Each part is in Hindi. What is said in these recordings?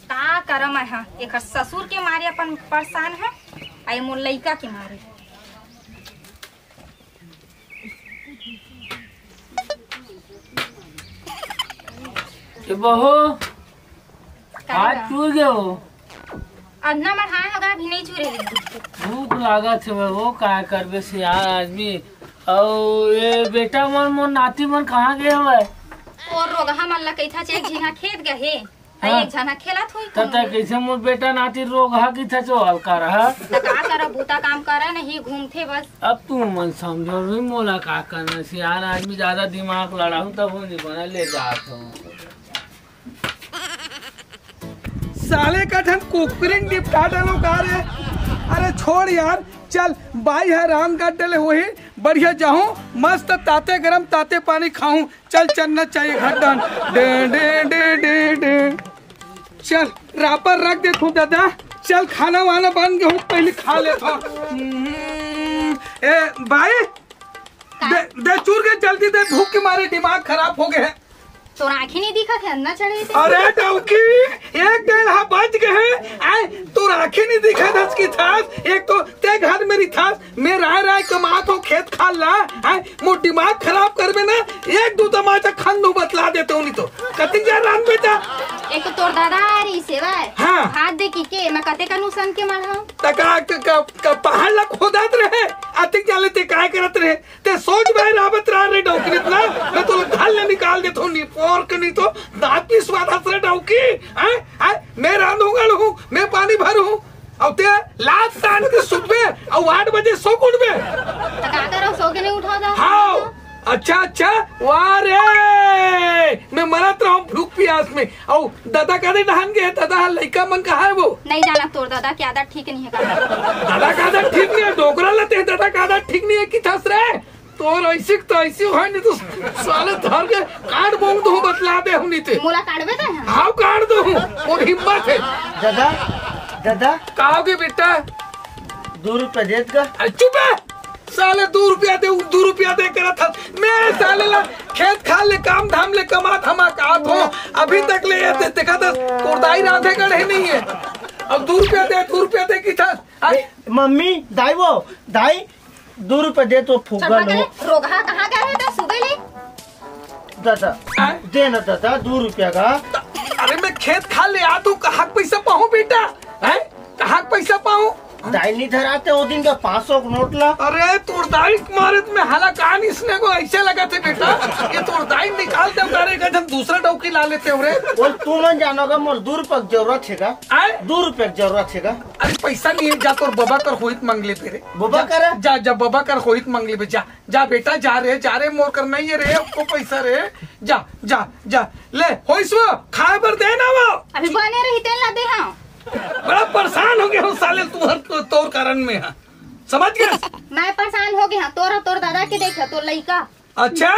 का करम है एक ससुर के मारे अपन परेशान है आई मोर लइका के मारे। बहू आज चूर गए हो अन्ना बढ़ाए होगा अभी नहीं चूरे भूख लागत है वो का करबे से यार आदमी। और ये बेटा मन मोर नाती मन कहाँ गए हुए और रोगहा मन ला कैथा चेक झिंगा खेत गए हाँ। एक जना खेलत होई तब तक कैसे मोर बेटा नाती रोग हा की था जो हल्का रहा त का कर बूता काम करे नहीं घूमते बस। अब तू मन समझो भी मोला का करना से यार आदमी ज्यादा दिमाग लड़ाऊ तब वो नहीं बना ले जात हूँ। साले का ठन कुकरिंग निपटा डालो का रे। अरे छोड़ यार चल बाई हैरान कर डले हुए बढ़िया जाऊं मस्त ताते गरम ताते पानी खाऊं। चल चलना चाहिए घर done day day day day day. चल रापर रख दे तू दादा। चल खाना वाना बन गया हूँ पहले खा लेता हूँ। ए भाई दे चूर के जल्दी दे भूख के मारे दिमाग खराब हो गए हैं। तो आँखें नहीं दिखा थे अंदर चढ़े थे। अरे डौकी एक डेढ़ बज गए हैं तो आँखें नहीं दिखा दस की थास। एक तो ते घर मेरी थास मैं राय कमा तो खेत खा ला मो दिमाग खराब कर में ना एक दो तमाचा खन दो बतला देते नहीं तो कति जा रान बेटा। एक तो तोर दादा आ रही सेवा हाँ। हाथ दे के मैं कते का नुकसान के मारा तका पहाड़ ला खोदात रहे अतिक जाले ते काय करत रहे ते सोच भाई रावत रे डौकी इतना मैं तो घाल ले निकाल देता हूँ और नहीं तो दांत की स्वाद हसरे डौकी मैं रांधूंगा लहू मैं पानी भरूं अब ते लात तान के सुबह और 8 बजे सो उठबे का करो सो के नहीं उठा दा। हाँ अच्छा वाह रे मैं मरत रहा हूँ भूख प्यास में। और दादा का ढहान गए दादा लड़का मन कहा है वो नहीं जाना तोर दादा की आदत ठीक नहीं है दादा का आदत ठीक नहीं है डोकरा लेते हैं दादा का आदत ठीक नहीं है कि थस रहे तो ऐसी है नहीं तो साले धर के काट बोंग दो बतला दे हूँ नीचे मोला काटबे ता हाँ काट दो और हिम्मत है। दादा दादा कहोगे बेटा 2 रुपये दे का। चुप है साले 2 रुपया दे करा था मैं साले ला खेत खा ले काम धाम ले कमा धमा का हो अभी तक ले देखा था कोरदाई राधे गढ़े नहीं है। अब 2 रुपया दे की था मम्मी दाई वो दाई 2 रुपये दे तो फूका लो। रोगहा कहाँ गए है सुबह ले दादा दे ना दादा 2 रुपया का। अरे मैं खेत खा ले आ तू कहाँ पैसा पाऊँ बेटा है कहाँ पैसा पाऊँ दाई नहीं धराते वो दिन का 500 नोट ला। अरे तुरदाई मारे में हाला कान इसने को ऐसे लगा थे बेटा ये तुरदाई निकाल दे उतारेगा हम दूसरा डौकी ला लेते हो रे। बोल तू मन जानोगा मोर 2 रुपये की जरूरत है का 2 रुपये की जरूरत है का। अरे पैसा नहीं है जा तोर बाबा कर होइत मांग ले तेरे बाबा कर जा बाबा कर होइत मांग ले जा बेटा जा रे मोर करना ही रे आपको पैसा रे जा ले होइस वो खाए पर दे ना वो अभी बने रही तेल ला दे हाँ बड़ा परेशान हो गया हूँ साले तू हर तोर कारण में है समझ गए। मैं परेशान हो गया तोर दादा के देखा तो लड़का अच्छा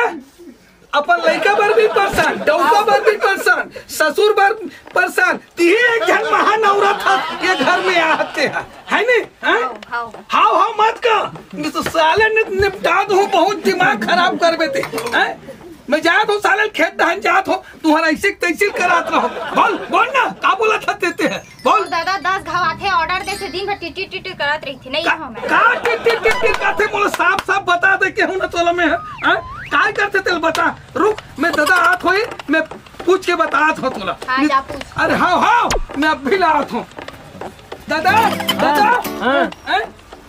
अपन लड़का पर भी परेशान डौका पर भी परेशान ससुर पर परेशान तीहे एक जन महानौरत था ये घर में आते है नहीं हाउ मत का तो साले निपटा दो बहुत दिमाग खराब कर बेते हैं। मैं जात हूँ साले खेत दहन जात हो तुम्हारा ऐसे तहसील करात रहो बोल ना का बोला था देते हैं बोल दादा 10 घवाथे ऑर्डर देते दिन भर टिटी करत रही थी नहीं हो मैं का टिटी काथे बोलो साफ बता दे के हूँ ना तोला में है काय करते तेल बता रुक मैं दादा आत हो मैं पूछ के बतात हो तोला। हाँ जा पूछ। अरे हाँ मैं अब भी लात हूँ दादा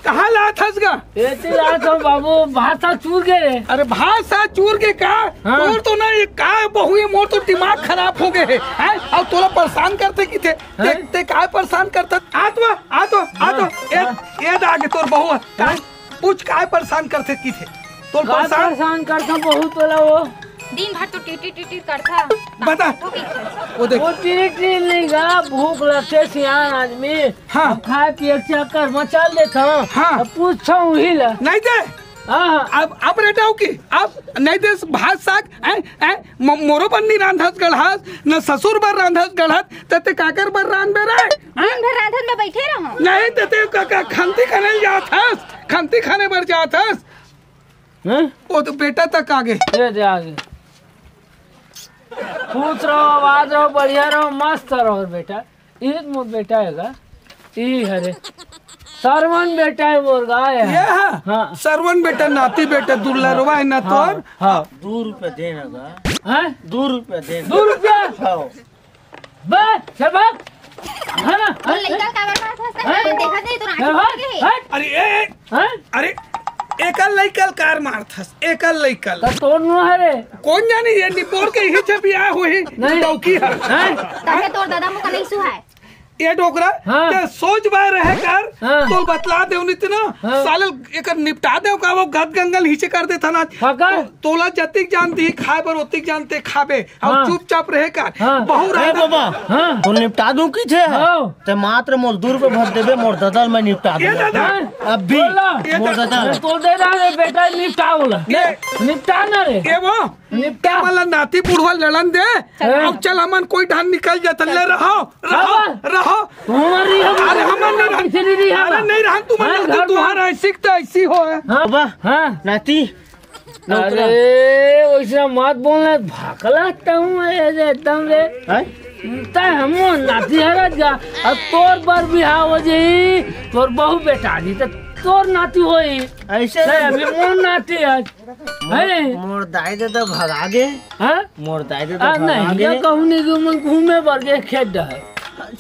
कहाँ लात हंसगा बाबू भाषा चूर गए। अरे भाषा चूर के का तोर तो ना ये का बहु मोर तो दिमाग खराब हो गए है और तोला परेशान करते की थे ते काय परेशान करता आ तो ये आगे तोर बहु पूछ काय परेशान करते की थे तोर परेशान करता बहुत तोला वो दिन भर तो टिटी करता बता वो टिटी नहीं गा भूख लगते सियान आदमी हाँ खाए पिए चक्कर मचा लेता हाँ पूछो ही ला नहीं दे अब रेटाओ की अब नहीं दे भात साग मोरो पर नहीं रांधस गढ़ास न ससुर पर रांधस गढ़त तते काकर पर रांध बे रे दिन भर रांधन में बैठे रहो नहीं तते खंती खाने जाथस खंती खाने पर जाथस वो तो बेटा तक आगे खुश रहो, आबाद रहो, बढ़िया रहो, मस्त रहो बेटा। ये मोर बेटा हैगा, यही हरे सरवन बेटा है मोर गाय है। ये है हाँ। सरवन बेटा नाती बेटा दुर्लरवा है ना तोर। हाँ 2 रुपया देना का हैं 2 रुपया देना 2 रुपया हाँ बस सबक है ना और लइका का बता था देखा नहीं तो हैं? आगे हैं? अरे ए हैं? अरे एकल लइकल कार मारथस एकल लइकल तो तोर नो हरे कौन जानी ये निपोर के ही छे बियाह हुई नहीं। डौकी है हैं? ताके तोर दादा मुका नहीं सुहाय ये डोकरा हाँ। ये सोच बाय रहे कर हाँ। तो बतला दे उन्हें इतना हाँ। साले एक निपटा दे का वो गद गंगल हिचे कर दे था ना पकड़। तोला जतिक जानती खाए पर ओतिक जानते खाबे और हाँ। चुपचाप रहे कर हाँ। बहु ए रहे बाबा हाँ। तो निपटा दूं की छे हाँ। ते मात्र मोर 2 रुपया भर देबे मोर ददल में निपटा ये दूंगा दादा हैं? अब भी बोला। ये मोर दादा ददल तो दे रहा है बेटा निपटा बोला निपटा ना रे ये वो निपटा वाला नाती बुढ़वा लड़न दे अब चल हमन कोई ढान निकल जाता ले रहो रहो रहो हमारी अरे हमन नहीं रहन नहीं अरे नहीं रहन तुम हाँ, घर पर। तुम्हारा सीखता ऐसी हो है बाबा हाँ नाती अरे वैसा मत बोलना भागलाता हूँ एकदम रे हम नाती हरत जा अब तोर बर बिहार हो जाई तोर बहु बेटा दी तो तोर नाती होई ऐसे अभी मोर नाती आज है मोर दाई दादा भगा गे हाँ मोर दाई दादा भगा नहीं गे ये कहूँ नहीं कि मैं घूमे बर गए खेत है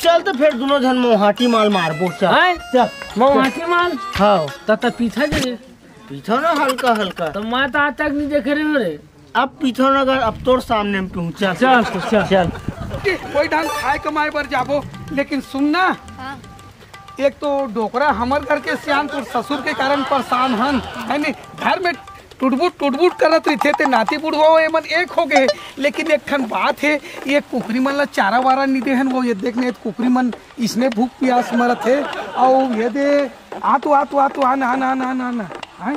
चल तो फिर दोनों जन मोहाटी माल मारबो चल चल मोहाटी माल हाँ तब पीछा जे पीछो ना हल्का हल्का तो मैं तो आज तक नहीं देखे रहे मेरे अब पीछो ना कर अब तोर सामने में तू चल चल तो चल चल कोई ढंग खाए कमाए पर जाबो लेकिन सुनना हां एक तो डोकरा हमर घर के सियान तो ससुर के कारण परेशान हन है नी घर में टुटबुट करत रही थे ते नाती बुढ़वा ये मन एक हो गए लेकिन एक ठन बात है ये कुकरी मन ला चारा वारा नहीं दे हन वो ये देखने कुकरी मन इसने भूख प्यास मरत है और ये दे आ तो आना हैं?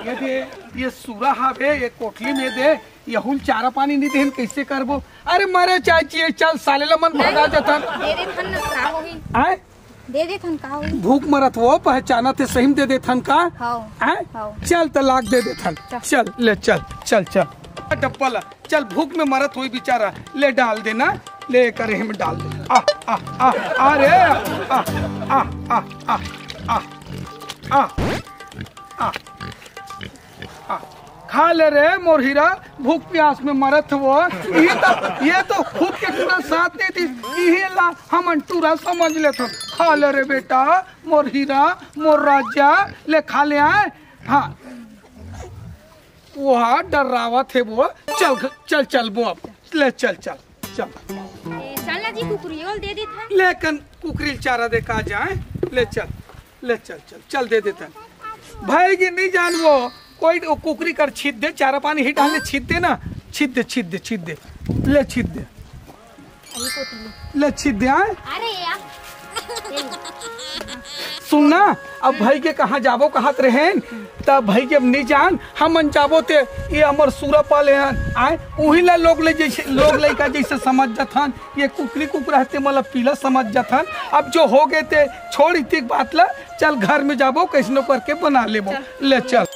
ये दे ये सूरा हावे ये कोठली में दे यहुल चारा पानी नहीं देहन कैसे करबो अरे मारे चाची चल साले ला मन भगा जतन दे दे थन का होई आए दे दे थन का होई भूख मरत वो पहचाना थे सही में दे दे थन का हां आए हां चल तलाक दे दे थन चल ले चल डब्बा ला चल भूख में मरत हुई बेचारा ले डाल देना ले करे में डाल दे अरे खा ले रे मोर हीरा भूख प्यास में मरत वो ये तो खुद के पूरा साथ नहीं थी यही ला हम टूरा समझ ले तो खा ले रे बेटा मोर हीरा मोर राजा ले खा ले आए हाँ वो डरावा थे वो चल वो अब ले चल चलना जी कुकुरियोल दे दे था लेकिन कुकरी चारा दे का जाए ले चल दे देता भाई की नहीं जान वो कोई कुकरी कर छीत दे चारा पानी ही डालने छीत दे ना छीत दे ले छीत दे ले छीत दे आए अरे यार सुनना अब भाई के कहाँ जाबो कहत रहे तब भाई के अब नहीं जान हम जाबो ते ये अमर सूरा पाले हैं आए वही ला लोग लइका जैसे समझ जाथन ये कुकरा हते मतलब पीला समझ जाथन अब जो हो गए थे छोड़ इतनी बात ला चल घर में जाबो कैसनो करके बना लेबो ले चल